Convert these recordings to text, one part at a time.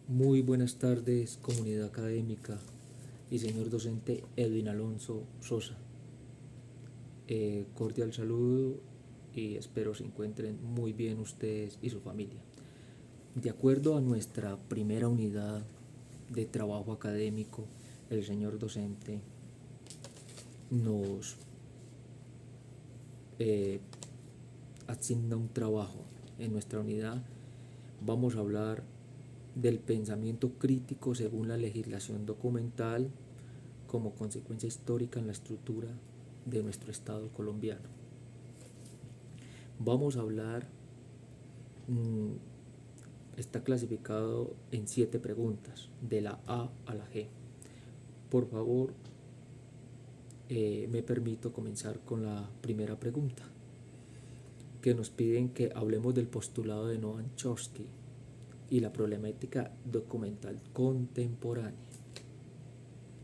Muy buenas tardes, comunidad académica y señor docente Edwin Alonso Sosa. Cordial saludo y espero se encuentren muy bien ustedes y su familia. De acuerdo a nuestra primera unidad de trabajo académico, el señor docente nos asigna un trabajo. En nuestra unidad vamos a hablar del pensamiento crítico según la legislación documental como consecuencia histórica en la estructura de nuestro Estado colombiano. Vamos a hablar, está clasificado en 7 preguntas, de la A a la G. Por favor, me permito comenzar con la primera pregunta, que nos piden que hablemos del postulado de Noam Chomsky y la problemática documental contemporánea.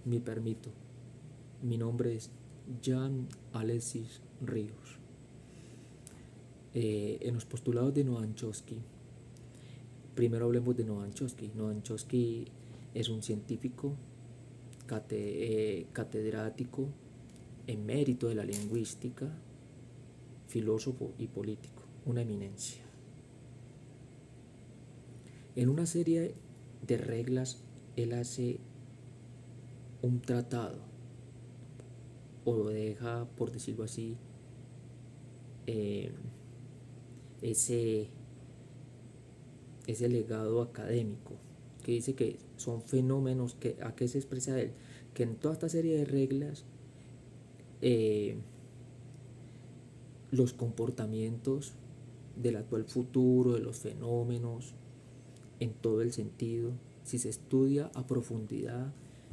Me permito. Mi nombre es Jan Alexis Ríos. En los postulados de Noam Chomsky, primero hablemos de Noam Chomsky. Noam Chomsky es un científico, catedrático, emérito de la lingüística, filósofo y político, una eminencia. En una serie de reglas, él hace un tratado, o lo deja, por decirlo así, ese legado académico, que dice que son fenómenos a qué se expresa él, que en toda esta serie de reglas los comportamientos del actual futuro, de los fenómenos, en todo el sentido, si se estudia a profundidad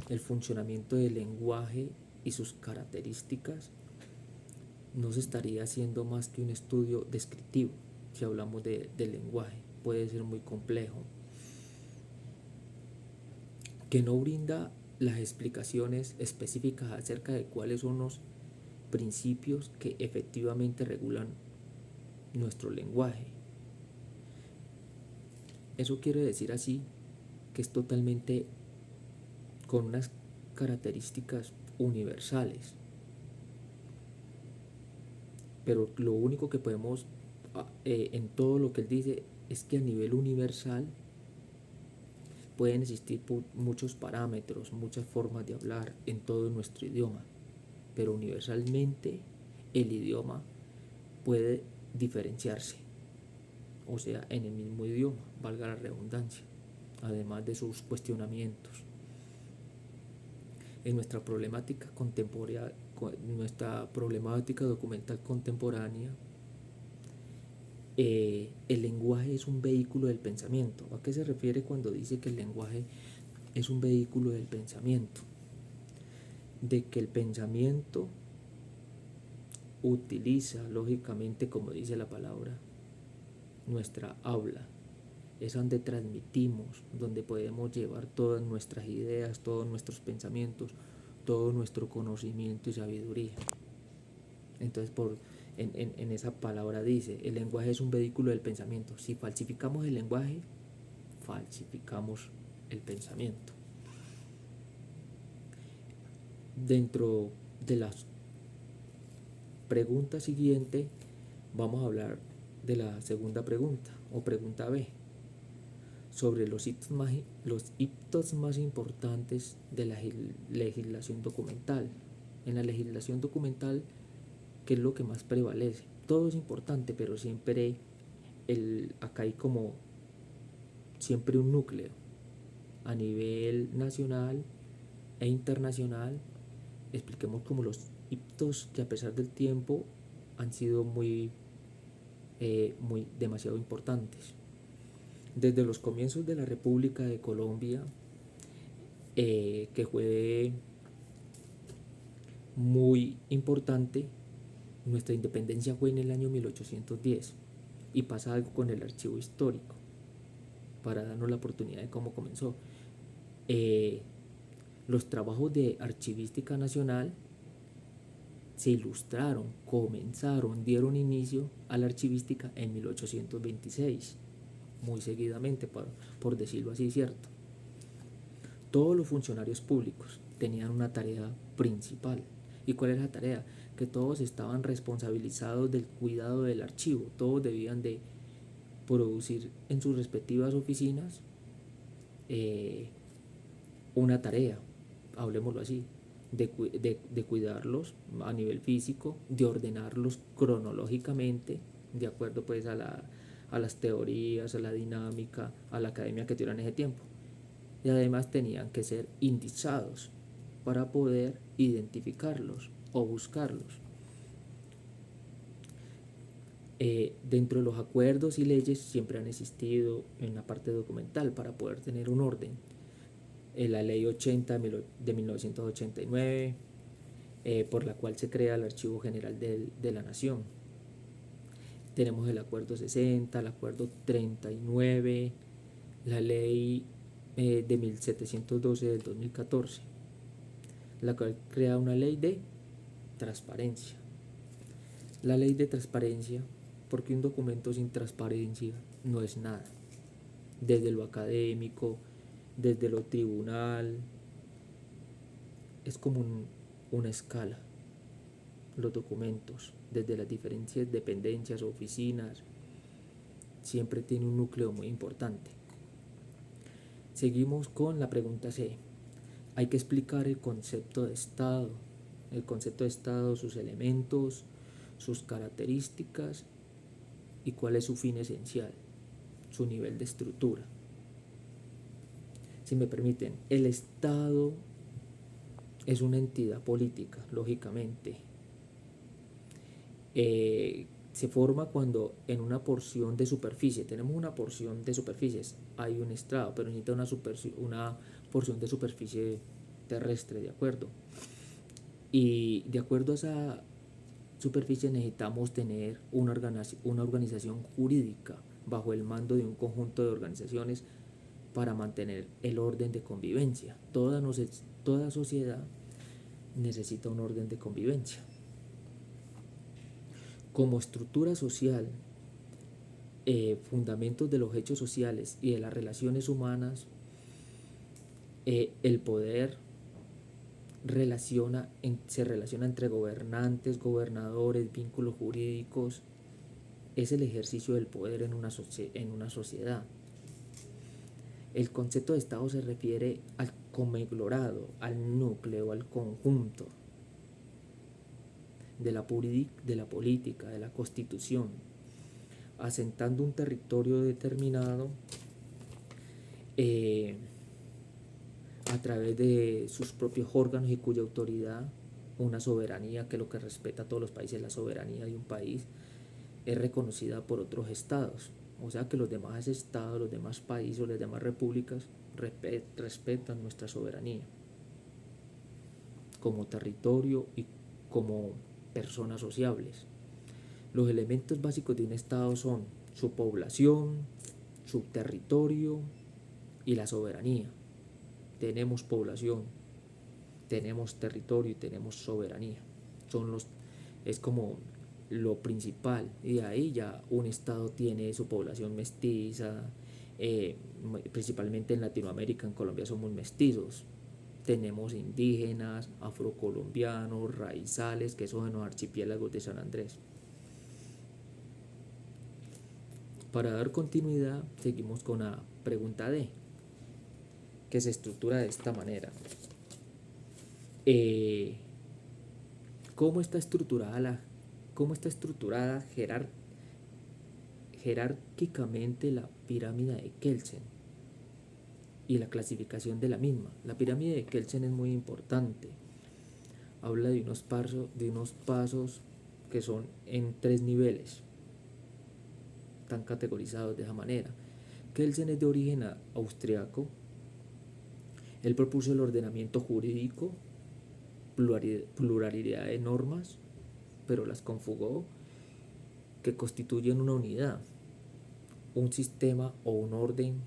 el funcionamiento del lenguaje y sus características, no se estaría haciendo más que un estudio descriptivo. Si hablamos del lenguaje, puede ser muy complejo, que no brinda las explicaciones específicas acerca de cuáles son los principios que efectivamente regulan nuestro lenguaje. Eso quiere decir así que es totalmente con unas características universales, pero lo único que podemos en todo lo que él dice es que a nivel universal pueden existir muchos parámetros, muchas formas de hablar en todo nuestro idioma, pero universalmente el idioma puede diferenciarse, o sea, en el mismo idioma, valga la redundancia, además de sus cuestionamientos. En nuestra problemática contemporánea, nuestra problemática documental contemporánea, el lenguaje es un vehículo del pensamiento. ¿A qué se refiere cuando dice que el lenguaje es un vehículo del pensamiento? De que el pensamiento utiliza, lógicamente, como dice la palabra, nuestra habla. Es donde transmitimos, donde podemos llevar todas nuestras ideas, todos nuestros pensamientos, todo nuestro conocimiento y sabiduría. Entonces, en esa palabra dice, el lenguaje es un vehículo del pensamiento. Si falsificamos el lenguaje, falsificamos el pensamiento. Dentro de las preguntas siguientes, vamos a hablar de la segunda pregunta, o pregunta B, sobre los hitos más importantes de la legislación documental. En la legislación documental, ¿qué es lo que más prevalece? Todo es importante, pero siempre acá hay como siempre un núcleo a nivel nacional e internacional. Expliquemos como los hitos que a pesar del tiempo han sido muy demasiado importantes. Desde los comienzos de la República de Colombia, que fue muy importante, nuestra independencia fue en el año 1810, y pasa algo con el archivo histórico para darnos la oportunidad de cómo comenzó. Los trabajos de archivística nacional se ilustraron, comenzaron, dieron inicio a la archivística en 1826. muy seguidamente, por decirlo así, ¿cierto? Todos los funcionarios públicos tenían una tarea principal. ¿Y cuál era la tarea? Que todos estaban responsabilizados del cuidado del archivo. Todos debían de producir en sus respectivas oficinas una tarea, hablemoslo así, de cuidarlos a nivel físico, de ordenarlos cronológicamente, de acuerdo pues a las teorías, a la dinámica, a la academia que tuvieran ese tiempo. Y además tenían que ser indizados para poder identificarlos o buscarlos. Dentro de los acuerdos y leyes siempre han existido en la parte documental para poder tener un orden. La ley 80 de 1989, por la cual se crea el Archivo General de la Nación. Tenemos el acuerdo 60, el acuerdo 39, la ley de 1712 del 2014, la cual crea una ley de transparencia. La ley de transparencia, porque un documento sin transparencia no es nada. Desde lo académico, desde lo tribunal, es como una escala. Los documentos, desde las diferentes dependencias o oficinas, siempre tiene un núcleo muy importante. Seguimos con la pregunta C. Hay que explicar el concepto de Estado. El concepto de Estado, sus elementos, sus características y cuál es su fin esencial, su nivel de estructura. Si me permiten, el Estado es una entidad política, lógicamente. Se forma cuando en una porción de superficie, tenemos una porción de superficies, hay un estrado, pero necesita una porción de superficie terrestre, ¿de acuerdo? Y de acuerdo a esa superficie necesitamos tener una organización jurídica bajo el mando de un conjunto de organizaciones para mantener el orden de convivencia. Toda sociedad necesita un orden de convivencia. Como estructura social, fundamentos de los hechos sociales y de las relaciones humanas, el poder se relaciona entre gobernantes, gobernadores, vínculos jurídicos. Es el ejercicio del poder en una sociedad. El concepto de Estado se refiere al conglomerado, al núcleo, al conjunto de la política, de la constitución, asentando un territorio determinado a través de sus propios órganos y cuya autoridad, una soberanía, que es lo que respeta a todos los países, la soberanía de un país, es reconocida por otros estados. O sea que los demás estados, los demás países, las demás repúblicas respetan nuestra soberanía como territorio y como personas sociables. Los elementos básicos de un estado son su población, su territorio y la soberanía. Tenemos población, tenemos territorio y tenemos soberanía. Es como lo principal, y de ahí ya un estado tiene su población mestiza, principalmente en Latinoamérica, en Colombia somos mestizos, tenemos indígenas, afrocolombianos, raizales, que son en los archipiélagos de San Andrés. Para dar continuidad, seguimos con la pregunta D, que se estructura de esta manera. ¿Cómo está estructurada jerárquicamente la pirámide de Kelsen y la clasificación de la misma? La pirámide de Kelsen es muy importante. Habla de unos pasos que son en 3 niveles, están categorizados de esa manera. Kelsen es de origen austriaco. Él propuso el ordenamiento jurídico, pluralidad de normas, pero las conjugó, que constituyen una unidad, un sistema o un orden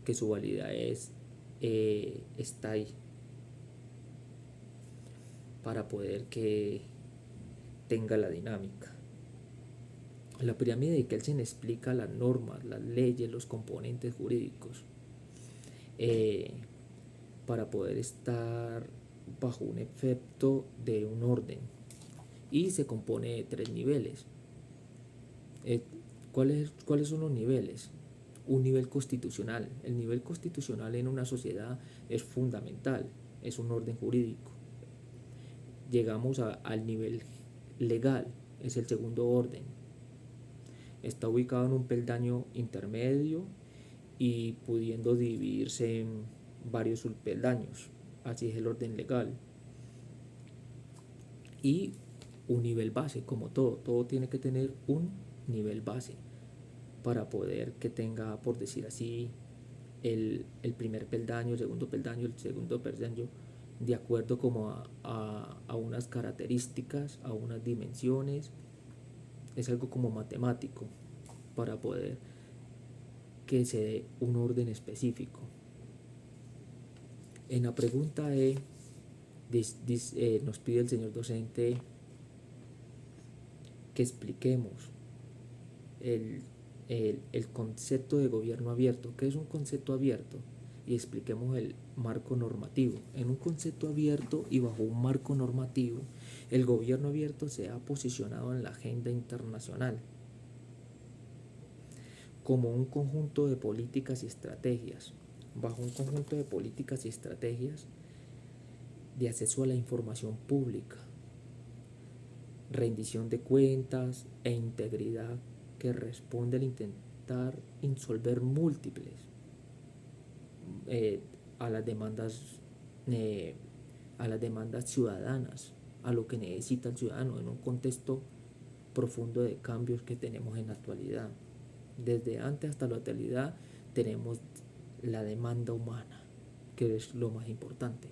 que su validez está ahí para poder que tenga la dinámica. La pirámide de Kelsen explica las normas, las leyes, los componentes jurídicos eh, para poder estar bajo un efecto de un orden, y se compone de 3 niveles. Eh, ¿Cuáles son los niveles? Un nivel constitucional. El nivel constitucional en una sociedad es fundamental, es un orden jurídico. Llegamos al nivel legal, es el segundo orden. Está ubicado en un peldaño intermedio y pudiendo dividirse en varios subpeldaños. Así es el orden legal. Y un nivel base, como todo tiene que tener un nivel base para poder que tenga, por decir así, el primer peldaño, el segundo peldaño, de acuerdo como a unas características, a unas dimensiones. Es algo como matemático para poder que se dé un orden específico. En la pregunta E nos pide el señor docente que expliquemos el concepto de gobierno abierto. ¿Qué es un concepto abierto? Y expliquemos el marco normativo. En un concepto abierto y bajo un marco normativo, el gobierno abierto se ha posicionado en la agenda internacional como un conjunto de políticas y estrategias. Bajo un conjunto de políticas y estrategias de acceso a la información pública, rendición de cuentas e integridad, que responde al intentar insolver múltiples eh, a las demandas eh, a las demandas ciudadanas, a lo que necesita el ciudadano en un contexto profundo de cambios que tenemos en la actualidad. Desde antes hasta la actualidad tenemos la demanda humana, que es lo más importante.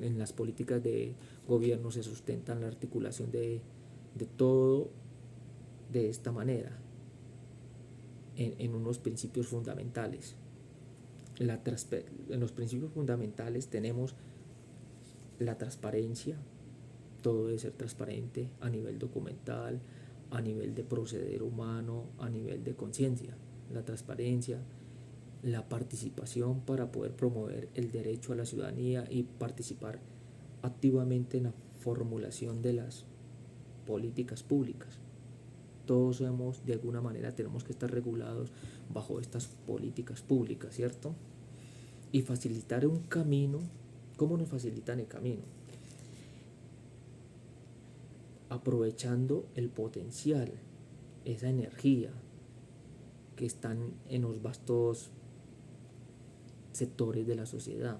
En las políticas de gobierno se sustentan la articulación de todo de esta manera, en unos principios fundamentales. En los principios fundamentales tenemos la transparencia. Todo debe ser transparente a nivel documental, a nivel de proceder humano, a nivel de conciencia. La transparencia, la participación para poder promover el derecho a la ciudadanía y participar activamente en la formulación de las políticas públicas. Todos somos, de alguna manera, tenemos que estar regulados bajo estas políticas públicas, ¿cierto? Y facilitar un camino. ¿Cómo nos facilitan el camino? Aprovechando el potencial, esa energía que están en los vastos sectores de la sociedad,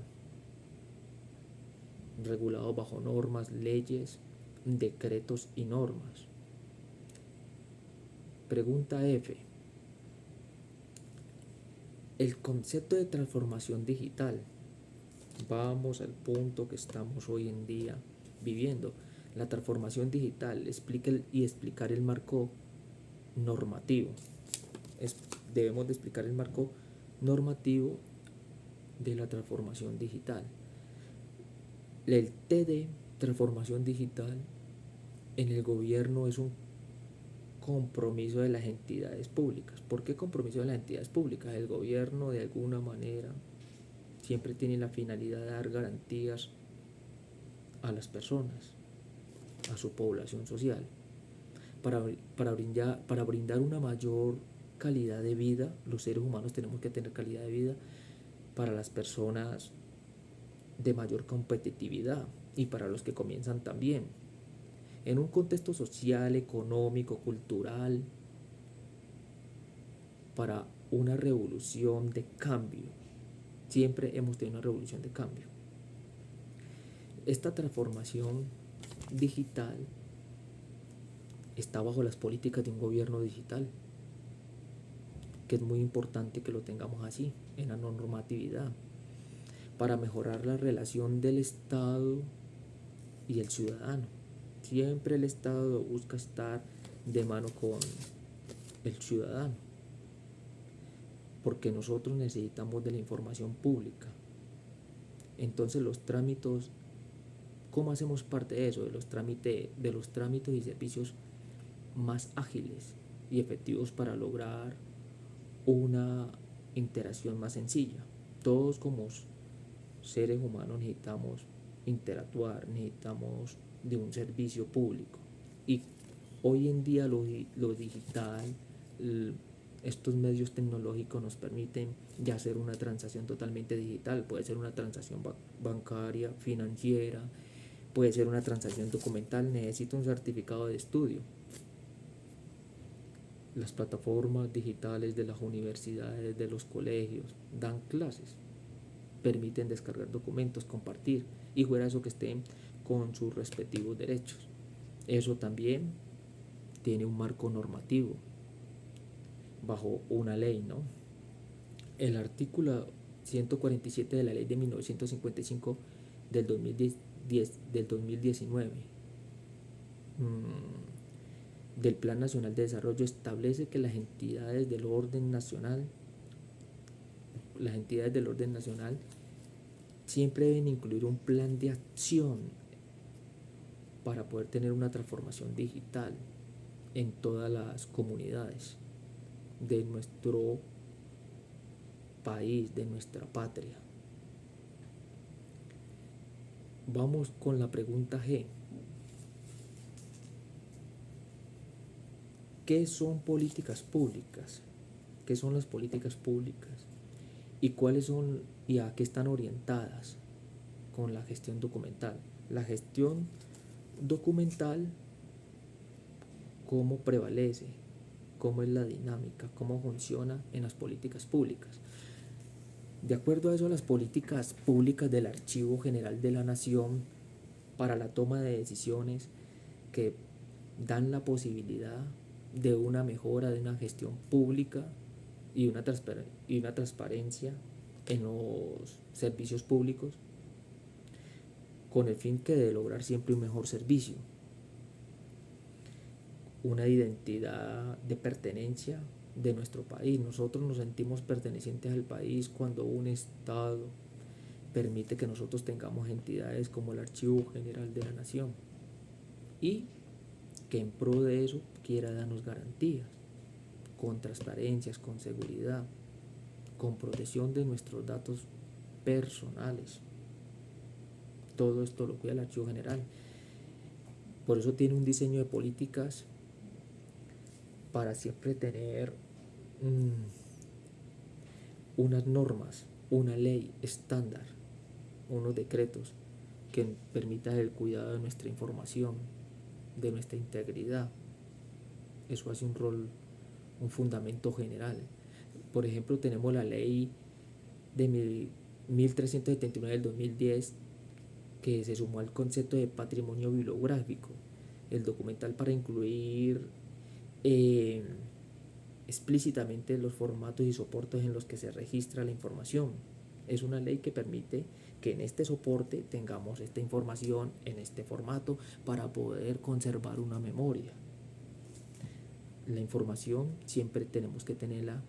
regulados bajo normas, leyes, decretos y normas. Pregunta F. El concepto de transformación digital. Vamos al punto que estamos hoy en día viviendo. La transformación digital, explicar el marco normativo. Debemos de explicar el marco normativo de la transformación digital. El TD, transformación digital, en el gobierno es un compromiso de las entidades públicas. ¿Por qué compromiso de las entidades públicas? El gobierno, de alguna manera, siempre tiene la finalidad de dar garantías a las personas, a su población social, para brindar una mayor calidad de vida. Los seres humanos tenemos que tener calidad de vida para las personas de mayor competitividad y para los que comienzan también. En un contexto social, económico, cultural, para una revolución de cambio. Siempre hemos tenido una revolución de cambio. Esta transformación digital está bajo las políticas de un gobierno digital, que es muy importante que lo tengamos así, en la normatividad, para mejorar la relación del Estado y el ciudadano. Siempre el Estado busca estar de mano con el ciudadano, porque nosotros necesitamos de la información pública. Entonces los trámites, ¿cómo hacemos parte de eso? De los trámites y servicios más ágiles y efectivos para lograr una interacción más sencilla. Todos como seres humanos necesitamos interactuar, necesitamos de un servicio público. Y hoy en día lo digital, estos medios tecnológicos nos permiten ya hacer una transacción totalmente digital. Puede ser una transacción bancaria, financiera, puede ser una transacción documental. Necesito un certificado de estudio. Las plataformas digitales de las universidades, de los colegios, dan clases, permiten descargar documentos, compartir, y fuera eso que estén con sus respectivos derechos. Eso también tiene un marco normativo bajo una ley, ¿no? El artículo 147 de la ley de 1955 del 2019 del Plan Nacional de Desarrollo establece que las entidades del orden nacional siempre deben incluir un plan de acción para poder tener una transformación digital en todas las comunidades de nuestro país, de nuestra patria. Vamos con la pregunta G. ¿Qué son políticas públicas? ¿Qué son las políticas públicas? ¿Y cuáles son y a qué están orientadas con la gestión documental? La gestión documental, ¿cómo prevalece? ¿Cómo es la dinámica? ¿Cómo funciona en las políticas públicas? De acuerdo a eso, las políticas públicas del Archivo General de la Nación para la toma de decisiones que dan la posibilidad de una mejora, de una gestión pública y una transparencia en los servicios públicos, con el fin que de lograr siempre un mejor servicio, una identidad de pertenencia de nuestro país. Nosotros nos sentimos pertenecientes al país cuando un Estado permite que nosotros tengamos entidades como el Archivo General de la Nación y que en pro de eso quiera darnos garantías, con transparencias, con seguridad, con protección de nuestros datos personales. Todo esto lo cuida el Archivo General. Por eso tiene un diseño de políticas para siempre tener unas normas, una ley estándar, unos decretos que permitan el cuidado de nuestra información, de nuestra integridad. Eso hace un fundamento general. Por ejemplo, tenemos la ley de 1379 del 2010 que se sumó al concepto de patrimonio bibliográfico, el documental, para incluir explícitamente los formatos y soportes en los que se registra la información. Es una ley que permite que en este soporte tengamos esta información en este formato para poder conservar una memoria. La información siempre tenemos que tenerla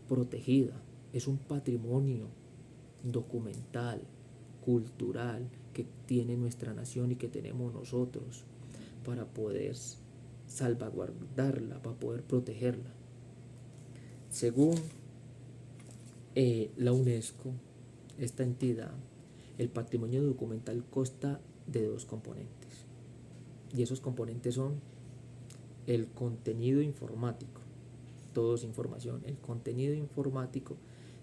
protegida. Es un patrimonio documental, cultural, que tiene nuestra nación y que tenemos nosotros para poder salvaguardarla, para poder protegerla. Según la UNESCO, esta entidad, el patrimonio documental consta de dos componentes, y esos componentes son el contenido informático, todo es información, el contenido informático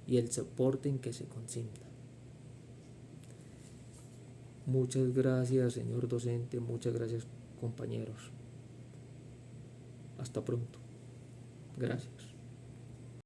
y el soporte en que se consigna. Muchas gracias, señor docente, muchas gracias, compañeros. Hasta pronto. Gracias.